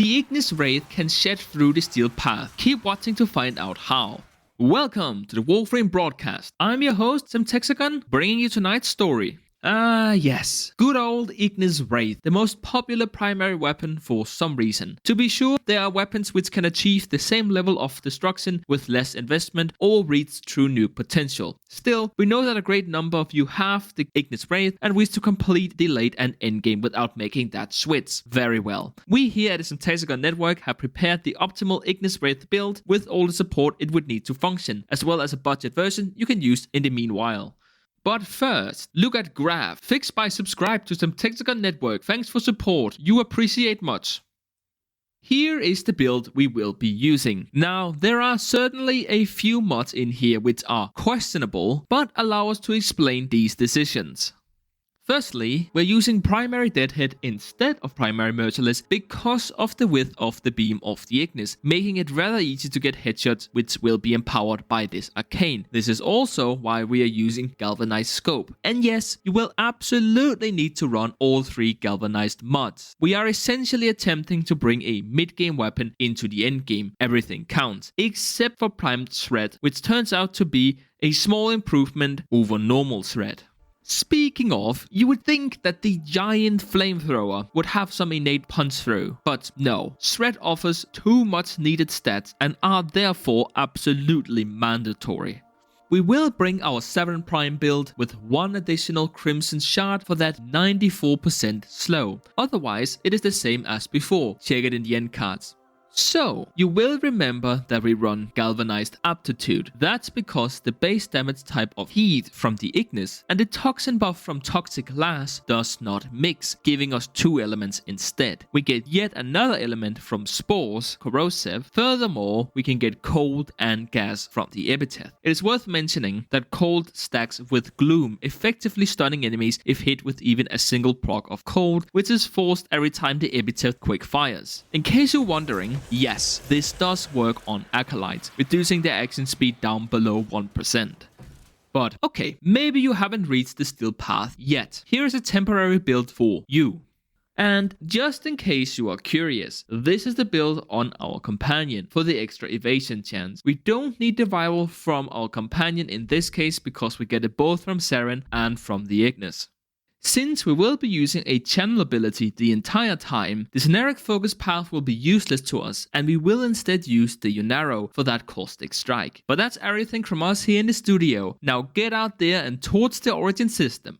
The Ignis Wraith can shed through the steel path. Keep watching to find out how. Welcome to the Warframe broadcast. I'm your host, Hexagon, bringing you tonight's story. Yes. Good old Ignis Wraith, the most popular primary weapon for some reason. To be sure, there are weapons which can achieve the same level of destruction with less investment or reach true nuke potential. Still, we know that a great number of you have the Ignis Wraith and wish to complete the late and endgame without making that switch. Very well. We here at the Hexagon Network have prepared the optimal Ignis Wraith build with all the support it would need to function, as well as a budget version you can use in the meanwhile. But first, look at Graph. Fixed by subscribe to some Hexagon Network. Thanks for support. You appreciate much. Here is the build we will be using. Now, there are certainly a few mods in here which are questionable, but allow us to explain these decisions. Firstly, we're using primary Deadhead instead of primary Merciless because of the width of the beam of the Ignis, making it rather easy to get headshots which will be empowered by this arcane. This is also why we are using Galvanized Scope. And yes, you will absolutely need to run all three galvanized mods. We are essentially attempting to bring a mid-game weapon into the endgame. Everything counts, except for primed Shred, which turns out to be a small improvement over normal Shred. Speaking of, you would think that the giant flamethrower would have some innate punch through, but no. Shred offers too much needed stats and are therefore absolutely mandatory. We will bring our 7 prime build with one additional Crimson Shard for that 94% slow, otherwise it is the same as before, check it in the end cards. So, you will remember that we run Galvanized Aptitude. That's because the base damage type of heat from the Ignis and the toxin buff from Toxic Glass does not mix, giving us 2 elements instead. We get yet another element from Spores, Corrosive. Furthermore, we can get Cold and Gas from the Epitaph. It is worth mentioning that Cold stacks with Gloom, effectively stunning enemies if hit with even a single proc of Cold, which is forced every time the Epitaph quick fires. In case you're wondering, yes, this does work on Acolytes, reducing their action speed down below 1%. But okay, maybe you haven't reached the steel path yet. Here is a temporary build for you. And just in case you are curious, this is the build on our companion for the extra evasion chance. We don't need the viral from our companion in this case because we get it both from Saren and from the Ignis. Since we will be using a channel ability the entire time, the generic focus path will be useless to us and we will instead use the Yunaro for that caustic strike. But that's everything from us here in the studio. Now get out there and torch the Origin system.